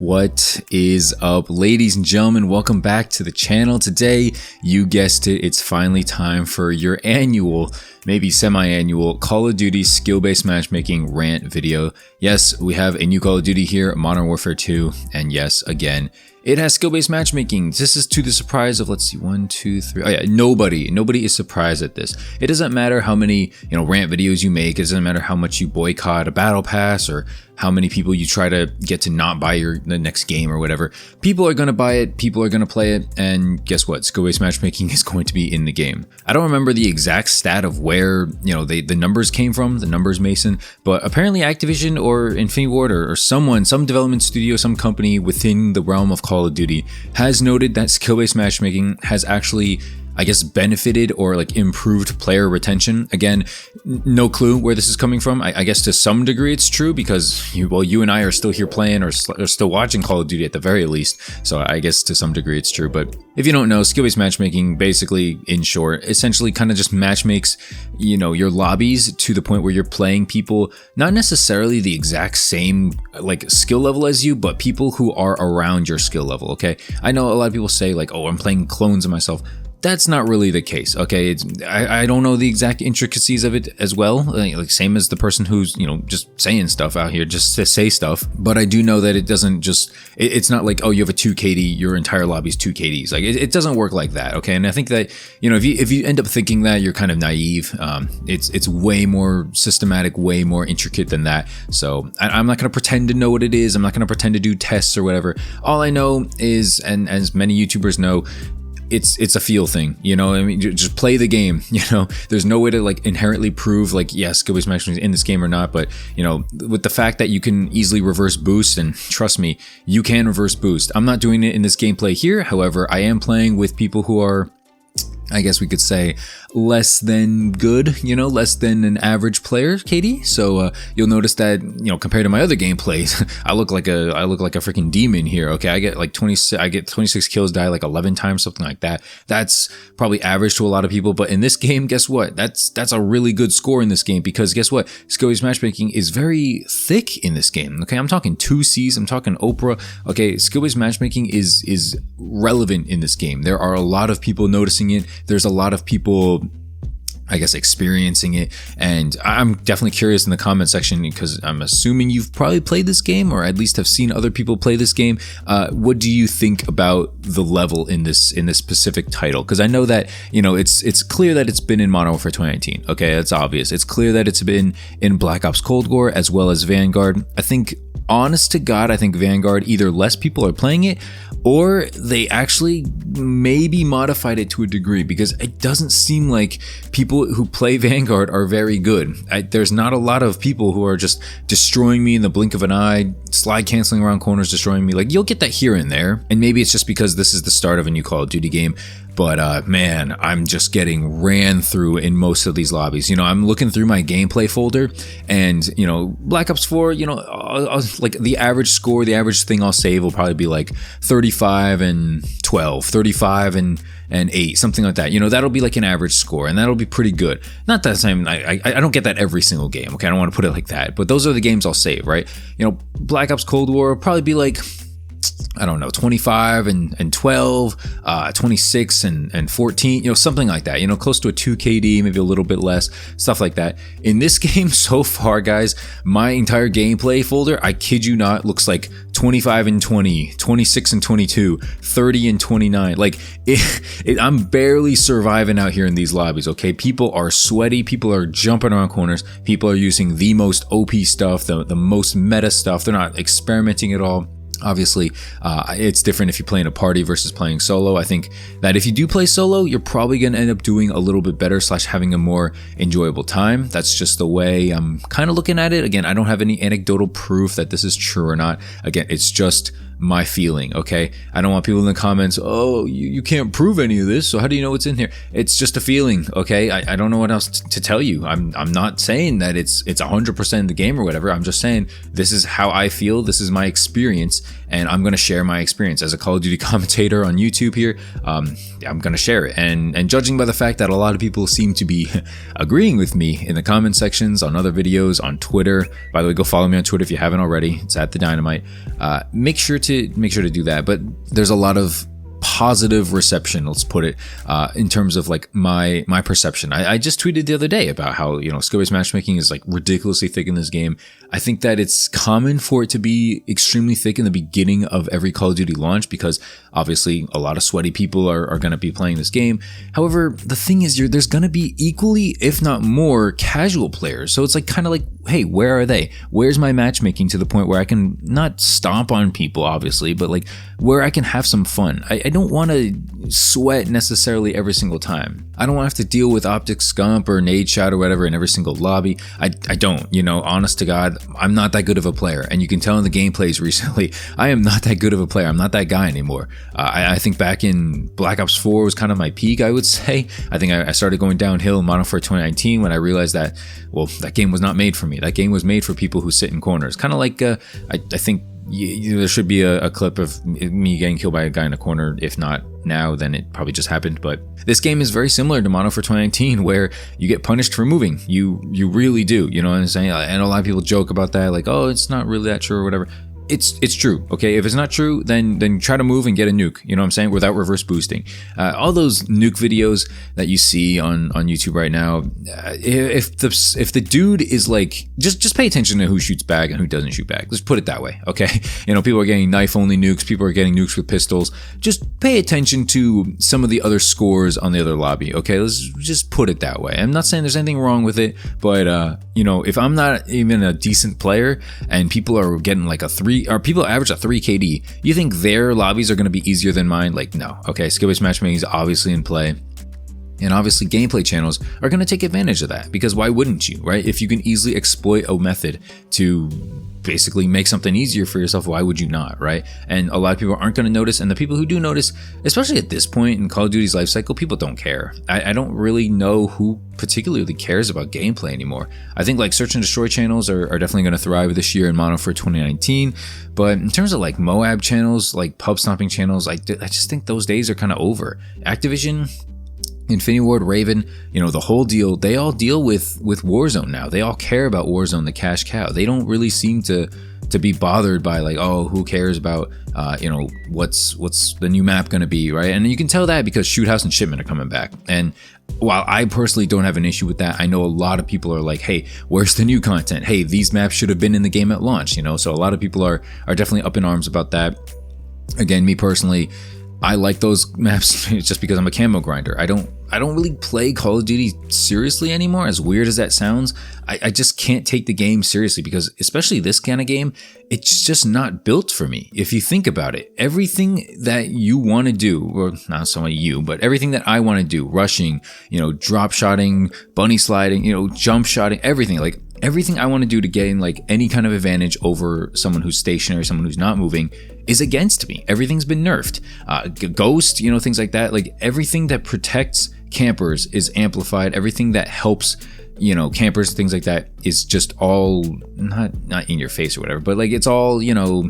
What is up, ladies and gentlemen? Welcome back to the channel. Today, you guessed it, it's finally time for your annual, maybe semi-annual Call of Duty skill-based matchmaking rant video. Yes, we have a new Call of Duty here, Modern Warfare 2, and yes, again, it has skill-based matchmaking. This is to the surprise of, let's see, 1, 2, 3. Oh yeah, nobody is surprised at this. It doesn't matter how many, rant videos you make. It doesn't matter how much you boycott a battle pass or how many people you try to get to not buy the next game or whatever. People are going to buy it, people are going to play it, and guess what? Skill-based matchmaking is going to be in the game. I don't remember the exact stat of where, the numbers came from, the numbers Mason, but apparently Activision or Infinity Ward or someone, some development studio, some company within the realm of Call of Duty has noted that skill-based matchmaking has actually, I guess, benefited or improved player retention. Again, no clue where this is coming from. I guess to some degree it's true because you and I are still here playing or still watching Call of Duty at the very least. So I guess to some degree it's true. But if you don't know, skill-based matchmaking, basically, in short, essentially kind of just matchmakes, your lobbies to the point where you're playing people, not necessarily the exact same skill level as you, but people who are around your skill level. Okay. I know a lot of people say oh, I'm playing clones of myself. That's not really the case, okay? I don't know the exact intricacies of it as well, same as the person who's, just saying stuff out here just to say stuff. But I do know that it doesn't just, it's not like, oh, you have a 2 KD, your entire lobby's 2 KDs. It doesn't work like that, okay? And I think that, if you end up thinking that, you're kind of naive. It's way more systematic, way more intricate than that. So I'm not going to pretend to know what it is. I'm not going to pretend to do tests or whatever. All I know is, and as many YouTubers know, it's a feel thing, I mean, just play the game, there's no way to inherently prove yes, skill-based matchmaking is in this game or not, but with the fact that you can easily reverse boost, and trust me, you can reverse boost. I'm not doing it in this gameplay here. However, I am playing with people who are, I guess we could say, less than good, less than an average player, KD. So you'll notice that, compared to my other gameplays, I look like a freaking demon here. Okay, I get 26 kills, die 11 times, something like that. That's probably average to a lot of people. But in this game, guess what? That's a really good score in this game, because guess what? Skill-based matchmaking is very thick in this game. Okay, I'm talking 2Cs, I'm talking Oprah. Okay, skill-based matchmaking is relevant in this game. There are a lot of people noticing it. There's a lot of people, I guess, experiencing it, and I'm definitely curious in the comment section, because I'm assuming you've probably played this game or at least have seen other people play this game. What do you think about the level in this specific title? Because I know that it's clear that it's been in Modern Warfare 2019. Okay, that's obvious. It's clear that it's been in Black Ops Cold War as well as Vanguard. I think, honest to God, I think Vanguard, either less people are playing it or they actually maybe modified it to a degree, because it doesn't seem like people who play Vanguard are very good. There's not a lot of people who are just destroying me in the blink of an eye, slide canceling around corners, destroying me. You'll get that here and there, and maybe it's just because this is the start of a new Call of Duty game. But man, I'm just getting ran through in most of these lobbies. I'm looking through my gameplay folder, and Black Ops 4, the average score, the average thing I'll save will probably be 35 and 12, 35 and 8, something like that. That'll be an average score, and that'll be pretty good. Not that same, I don't get that every single game. Okay, I don't want to put it like that, but those are the games I'll save, right? Black Ops Cold War will probably be I don't know, 25 and 12, 26 and 14, something like that, close to a 2 KD, maybe a little bit less, stuff like that. In this game so far, guys, my entire gameplay folder, I kid you not, looks like 25 and 20, 26 and 22, 30 and 29. I'm barely surviving out here in these lobbies, okay? People are sweaty, people are jumping around corners, people are using the most OP stuff, the most meta stuff. They're not experimenting at all. Obviously, it's different if you play in a party versus playing solo. I think that if you do play solo, you're probably going to end up doing a little bit better / having a more enjoyable time. That's just the way I'm kind of looking at it. Again, I don't have any anecdotal proof that this is true or not. Again, it's just my feeling, okay? I don't want people in the comments, oh, you can't prove any of this, so how do you know what's in here? It's just a feeling, okay? I don't know what else to tell you. I'm not saying that it's 100% the game or whatever. I'm just saying this is how I feel, this is my experience, and I'm going to share my experience as a Call of Duty commentator on YouTube here. I'm going to share it, and judging by the fact that a lot of people seem to be agreeing with me in the comment sections, on other videos, on Twitter. By the way, go follow me on Twitter if you haven't already. It's @TheDynamite. Make sure to to make sure to do that. But there's a lot of positive reception, let's put it, in terms of like my perception. I just tweeted the other day about how, you know, skill-based matchmaking is like ridiculously thick in this game. I think that it's common for it to be extremely thick in the beginning of every Call of Duty launch, because obviously a lot of sweaty people are going to be playing this game. However, the thing is, there's going to be equally, if not more, casual players. So it's like kind of like, hey, where are they? Where's my matchmaking to the point where I can not stomp on people, obviously, but like where I can have some fun? I don't want to sweat necessarily every single time. I don't want to have to deal with optic scump or nade shot or whatever in every single lobby. I don't, you know, honest to God, I'm not that good of a player. And you can tell in the gameplays recently, I am not that good of a player. I'm not that guy anymore. I think back in Black Ops 4 was kind of my peak, I would say. I think I started going downhill in Modern Warfare 2019 when I realized that, well, that game was not made for me. That game was made for people who sit in corners. Kind of like, I think there should be a clip of me getting killed by a guy in a corner. If not now, then it probably just happened. But this game is very similar to Modern Warfare 2019, where you get punished for moving. You really do. You know what I'm saying? And a lot of people joke about that, like, oh, it's not really that true or whatever. It's true, okay? If it's not true, then try to move and get a nuke, you know what I'm saying, without reverse boosting. All those nuke videos that you see on YouTube right now, if the dude is like, just pay attention to who shoots back and who doesn't shoot back. Let's put it that way, okay? You know, people are getting knife-only nukes, people are getting nukes with pistols. Just pay attention to some of the other scores on the other lobby, okay? Let's just put it that way. I'm not saying there's anything wrong with it, but, you know, if I'm not even a decent player and people are getting like a 3, or people average a 3 KD, you think their lobbies are going to be easier than mine? Like, no. Okay, skill-based matchmaking is obviously in play. And obviously gameplay channels are going to take advantage of that, because why wouldn't you, right? If you can easily exploit a method to basically make something easier for yourself, why would you not, right? And a lot of people aren't going to notice, and the people who do notice, especially at this point in Call of Duty's life cycle, people don't care. I don't really know who particularly cares about gameplay anymore. I think like search and destroy channels are definitely going to thrive this year in Modern Warfare 2019, but in terms of like Moab channels, like pub stomping channels, I just think those days are kind of over. Activision, Infinity Ward, Raven, you know, the whole deal, they all deal with Warzone now. They all care about Warzone, the cash cow. They don't really seem to be bothered by like, oh, who cares about, you know, what's the new map going to be, right? And you can tell that because Shoot House and Shipment are coming back. And while I personally don't have an issue with that, I know a lot of people are like, hey, where's the new content? Hey, these maps should have been in the game at launch, you know? So a lot of people are definitely up in arms about that. Again, me personally, I like those maps just because I'm a camo grinder. I don't really play Call of Duty seriously anymore, as weird as that sounds. I just can't take the game seriously, because especially this kind of game, it's just not built for me. If you think about it, everything that you want to do, or not so much you, but everything that I want to do, rushing, you know, drop shotting, bunny sliding, you know, jump shotting, everything, like everything I want to do to gain like any kind of advantage over someone who's stationary, someone who's not moving, is against me. Everything's been nerfed. Ghost, you know, things like that. Like everything that protects campers is amplified. Everything that helps, you know, campers, things like that, is just all not in your face or whatever, but like it's all, you know,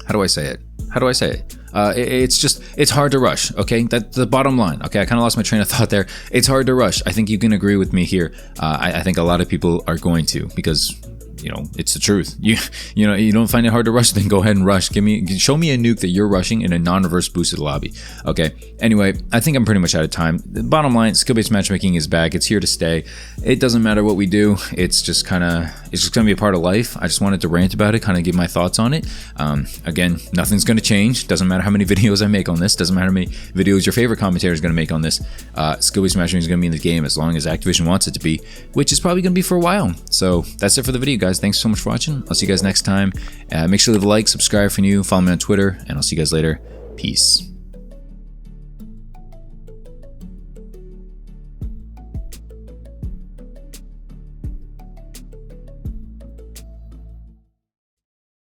how do I say it? It's hard to rush, okay? That's the bottom line, okay? I kind of lost my train of thought there. It's hard to rush. I think you can agree with me here. I think a lot of people are going to, because, you know, it's the truth. You know, you don't find it hard to rush, then go ahead and rush. Show me a nuke that you're rushing in a non-reverse boosted lobby. Okay. Anyway, I think I'm pretty much out of time. The bottom line, skill-based matchmaking is back. It's here to stay. It doesn't matter what we do. It's just gonna be a part of life. I just wanted to rant about it, kind of give my thoughts on it. Again, nothing's gonna change. Doesn't matter how many videos I make on this. Doesn't matter how many videos your favorite commentator is gonna make on this. Skill-based matchmaking is gonna be in the game as long as Activision wants it to be, which is probably gonna be for a while. So that's it for the video, guys. Thanks so much for watching. I'll see you guys next time. Make sure to leave a like, subscribe if you're new, follow me on Twitter, and I'll see you guys later. Peace.